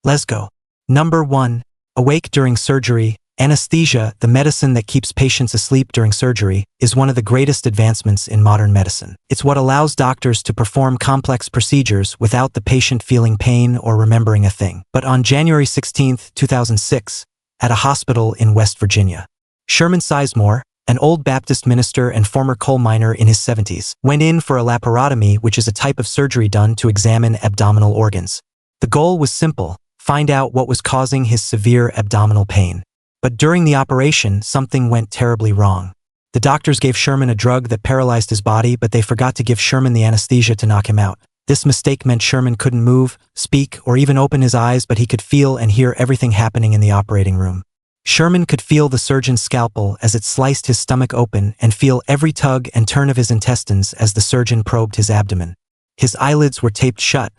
Let's go. Number 1. Awake during surgery. Anesthesia, the medicine that keeps patients asleep during surgery, is one of the greatest advancements in modern medicine. It's what allows doctors to perform complex procedures without the patient feeling pain or remembering a thing. But on January 16, 2006, at a hospital in West Virginia, Sherman Sizemore, an old Baptist minister and former coal miner in his 70s, went in for a laparotomy, which is a type of surgery done to examine abdominal organs. The goal was simple: find out what was causing his severe abdominal pain. But during the operation, something went terribly wrong. The doctors gave Sherman a drug that paralyzed his body, but they forgot to give Sherman the anesthesia to knock him out. This mistake meant Sherman couldn't move, speak, or even open his eyes, but he could feel and hear everything happening in the operating room. Sherman could feel the surgeon's scalpel as it sliced his stomach open and feel every tug and turn of his intestines as the surgeon probed his abdomen. His eyelids were taped shut,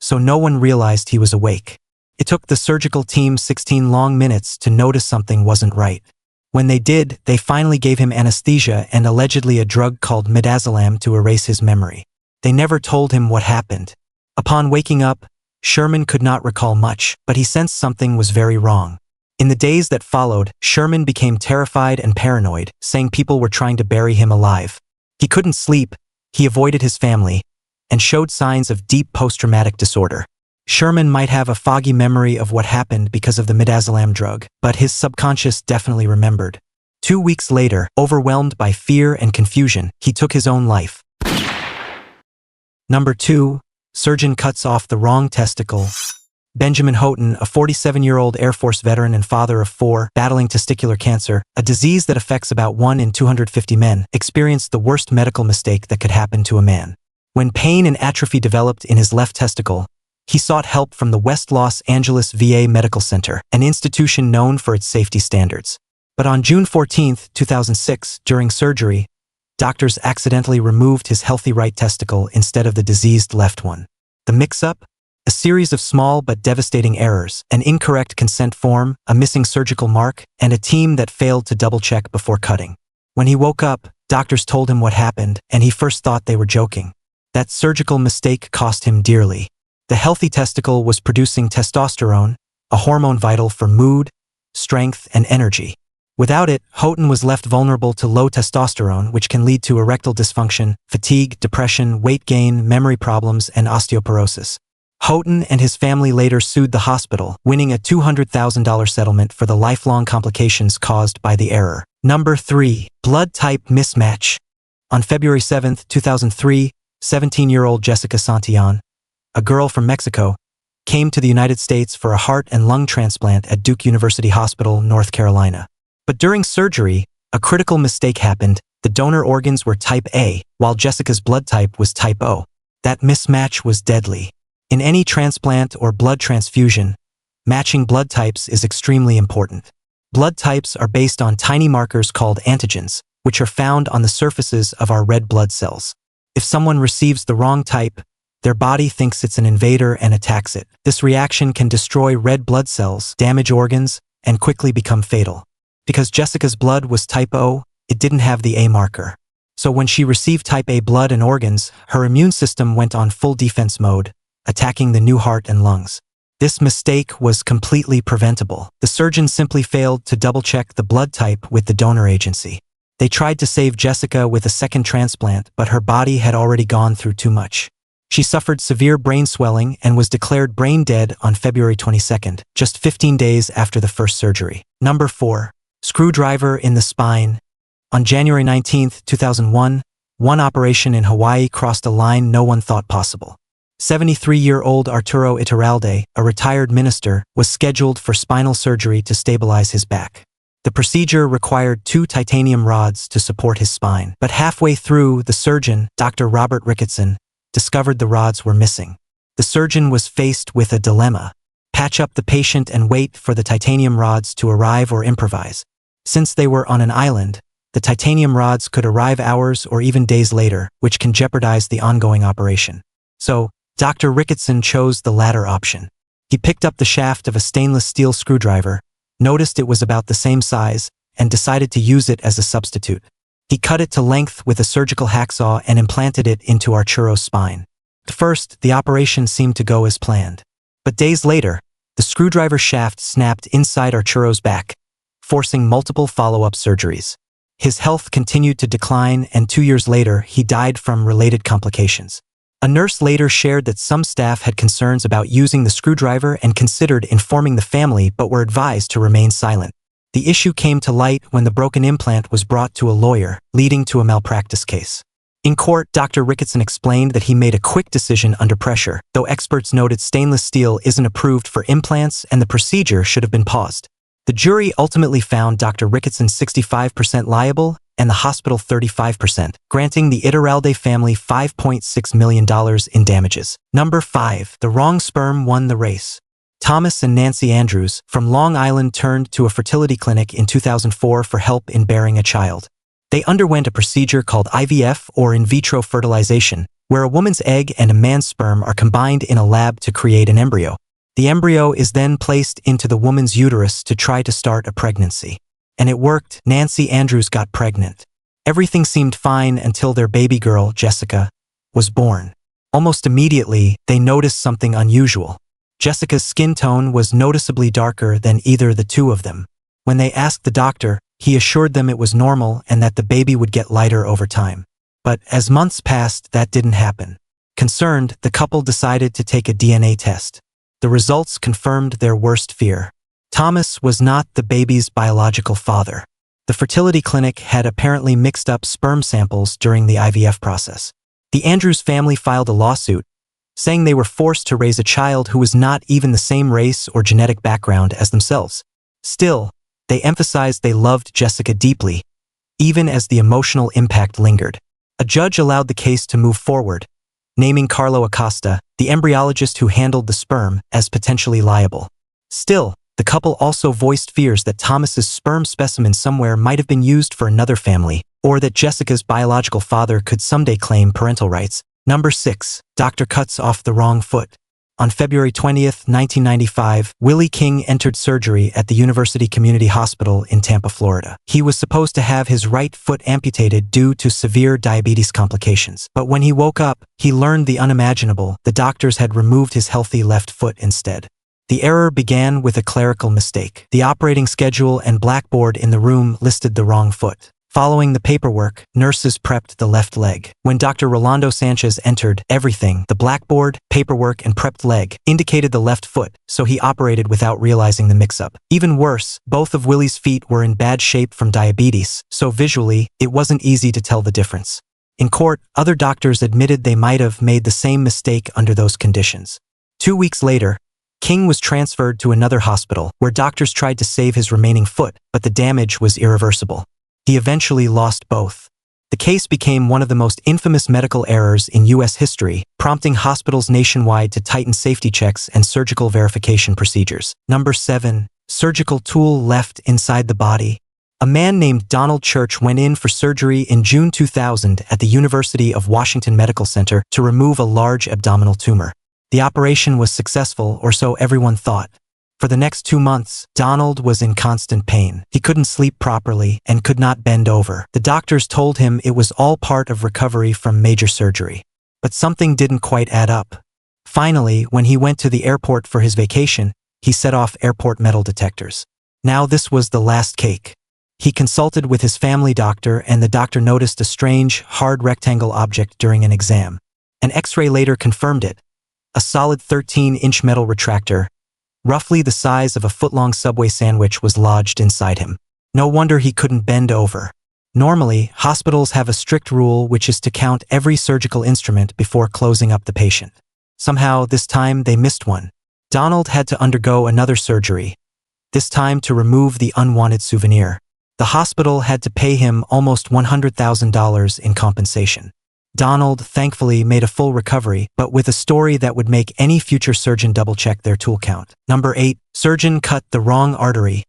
so no one realized he was awake. It took the surgical team 16 long minutes to notice something wasn't right. When they did, they finally gave him anesthesia and allegedly a drug called midazolam to erase his memory. They never told him what happened. Upon waking up, Sherman could not recall much, but he sensed something was very wrong. In the days that followed, Sherman became terrified and paranoid, saying people were trying to bury him alive. He couldn't sleep, he avoided his family, and showed signs of deep post-traumatic disorder. Sherman might have a foggy memory of what happened because of the midazolam drug, but his subconscious definitely remembered. 2 weeks later, overwhelmed by fear and confusion, he took his own life. Number 2. Surgeon cuts off the wrong testicle. Benjamin Houghton, a 47-year-old Air Force veteran and father of 4, battling testicular cancer, a disease that affects about 1 in 250 men, experienced the worst medical mistake that could happen to a man. When pain and atrophy developed in his left testicle, he sought help from the West Los Angeles VA Medical Center, an institution known for its safety standards. But on June 14, 2006, during surgery, doctors accidentally removed his healthy right testicle instead of the diseased left one. The mix-up? A series of small but devastating errors, an incorrect consent form, a missing surgical mark, and a team that failed to double-check before cutting. When he woke up, doctors told him what happened, and he first thought they were joking. That surgical mistake cost him dearly. The healthy testicle was producing testosterone, a hormone vital for mood, strength, and energy. Without it, Houghton was left vulnerable to low testosterone, which can lead to erectile dysfunction, fatigue, depression, weight gain, memory problems, and osteoporosis. Houghton and his family later sued the hospital, winning a $200,000 settlement for the lifelong complications caused by the error. Number 3. Blood type mismatch. On February 7, 2003, 17-year-old Jessica Santillan, a girl from Mexico, came to the United States for a heart and lung transplant at Duke University Hospital, North Carolina. But during surgery, a critical mistake happened. The donor organs were type A, while Jessica's blood type was type O. That mismatch was deadly. In any transplant or blood transfusion, matching blood types is extremely important. Blood types are based on tiny markers called antigens, which are found on the surfaces of our red blood cells. If someone receives the wrong type, their body thinks it's an invader and attacks it. This reaction can destroy red blood cells, damage organs, and quickly become fatal. Because Jessica's blood was type O, it didn't have the A marker. So when she received type A blood and organs, her immune system went on full defense mode, attacking the new heart and lungs. This mistake was completely preventable. The surgeon simply failed to double-check the blood type with the donor agency. They tried to save Jessica with a second transplant, but her body had already gone through too much. She suffered severe brain swelling and was declared brain dead on February 22, just 15 days after the first surgery. Number 4. Screwdriver in the spine. On January 19, 2001, one operation in Hawaii crossed a line no one thought possible. 73-year-old Arturo Iturralde, a retired minister, was scheduled for spinal surgery to stabilize his back. The procedure required 2 titanium rods to support his spine, but halfway through, the surgeon, Dr. Robert Ricketson, discovered the rods were missing. The surgeon was faced with a dilemma: patch up the patient and wait for the titanium rods to arrive or improvise. Since they were on an island, the titanium rods could arrive hours or even days later, which can jeopardize the ongoing operation. So, Dr. Ricketson chose the latter option. He picked up the shaft of a stainless steel screwdriver, noticed it was about the same size, and decided to use it as a substitute. He cut it to length with a surgical hacksaw and implanted it into Arturo's spine. At first, the operation seemed to go as planned. But days later, The screwdriver shaft snapped inside Arturo's back, forcing multiple follow-up surgeries. His health continued to decline, and 2 years later, he died from related complications. A nurse later shared that some staff had concerns about using the screwdriver and considered informing the family but were advised to remain silent. The issue came to light when the broken implant was brought to a lawyer, leading to a malpractice case. In court, Dr. Ricketson explained that he made a quick decision under pressure, though experts noted stainless steel isn't approved for implants and the procedure should have been paused. The jury ultimately found Dr. Ricketson 65% liable and the hospital 35%, granting the Iturralde family $5.6 million in damages. Number 5. The wrong sperm won the race. Thomas and Nancy Andrews from Long Island turned to a fertility clinic in 2004 for help in bearing a child. They underwent a procedure called IVF, or in vitro fertilization, where a woman's egg and a man's sperm are combined in a lab to create an embryo. The embryo is then placed into the woman's uterus to try to start a pregnancy. And it worked. Nancy Andrews got pregnant. Everything seemed fine until their baby girl, Jessica, was born. Almost immediately, they noticed something unusual. Jessica's skin tone was noticeably darker than either the two of them. When they asked the doctor, he assured them it was normal and that the baby would get lighter over time. But as months passed, that didn't happen. Concerned, the couple decided to take a DNA test. The results confirmed their worst fear. Thomas was not the baby's biological father. The fertility clinic had apparently mixed up sperm samples during the IVF process. The Andrews family filed a lawsuit, saying they were forced to raise a child who was not even the same race or genetic background as themselves. Still, they emphasized they loved Jessica deeply, even as the emotional impact lingered. A judge allowed the case to move forward, naming Carlo Acosta, the embryologist who handled the sperm, as potentially liable. Still, the couple also voiced fears that Thomas's sperm specimen somewhere might have been used for another family, or that Jessica's biological father could someday claim parental rights. Number 6. Doctor cuts off the wrong foot. On February 20, 1995, Willie King entered surgery at the University Community Hospital in Tampa, Florida. He was supposed to have his right foot amputated due to severe diabetes complications. But when he woke up, he learned the unimaginable. The doctors had removed his healthy left foot instead. The error began with a clerical mistake. The operating schedule and blackboard in the room listed the wrong foot. Following the paperwork, nurses prepped the left leg. When Dr. Rolando Sanchez entered, everything, the blackboard, paperwork, and prepped leg, indicated the left foot, so he operated without realizing the mix-up. Even worse, both of Willie's feet were in bad shape from diabetes, so visually, it wasn't easy to tell the difference. In court, other doctors admitted they might have made the same mistake under those conditions. 2 weeks later, King was transferred to another hospital, where doctors tried to save his remaining foot, but the damage was irreversible. He eventually lost both. The case became one of the most infamous medical errors in U.S. history, prompting hospitals nationwide to tighten safety checks and surgical verification procedures. Number 7. Surgical tool left inside the body. A man named Donald Church went in for surgery in June 2000 at the University of Washington Medical Center to remove a large abdominal tumor. The operation was successful, or so everyone thought. For the next 2 months, Donald was in constant pain. He couldn't sleep properly and could not bend over. The doctors told him it was all part of recovery from major surgery. But something didn't quite add up. Finally, when he went to the airport for his vacation, he set off airport metal detectors. Now this was the last cake. He consulted with his family doctor, and the doctor noticed a strange, hard rectangle object during an exam. An X-ray later confirmed it. A solid 13-inch metal retractor, roughly the size of a foot-long Subway sandwich, was lodged inside him. No wonder he couldn't bend over. Normally, hospitals have a strict rule, which is to count every surgical instrument before closing up the patient. Somehow, this time they missed one. Donald had to undergo another surgery, this time to remove the unwanted souvenir. The hospital had to pay him almost $100,000 in compensation. Donald, thankfully, made a full recovery, but with a story that would make any future surgeon double-check their tool count. Number 8. Surgeon cut the wrong artery.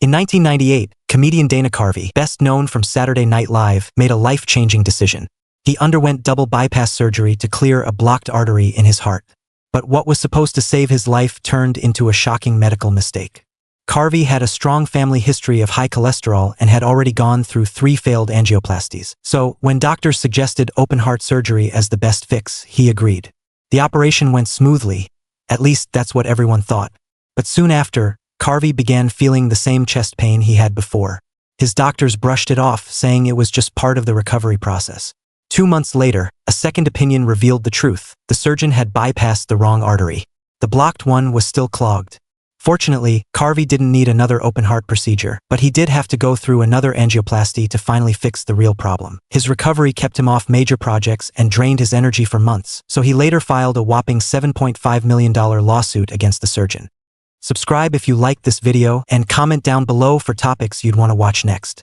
In 1998, comedian Dana Carvey, best known from Saturday Night Live, made a life-changing decision. He underwent double bypass surgery to clear a blocked artery in his heart. But what was supposed to save his life turned into a shocking medical mistake. Carvey had a strong family history of high cholesterol and had already gone through 3 failed angioplasties. So, when doctors suggested open-heart surgery as the best fix, he agreed. The operation went smoothly. At least that's what everyone thought. But soon after, Carvey began feeling the same chest pain he had before. His doctors brushed it off, saying it was just part of the recovery process. 2 months later, a second opinion revealed the truth. The surgeon had bypassed the wrong artery. The blocked one was still clogged. Fortunately, Carvey didn't need another open-heart procedure, but he did have to go through another angioplasty to finally fix the real problem. His recovery kept him off major projects and drained his energy for months, so he later filed a whopping $7.5 million lawsuit against the surgeon. Subscribe if you liked this video and comment down below for topics you'd want to watch next.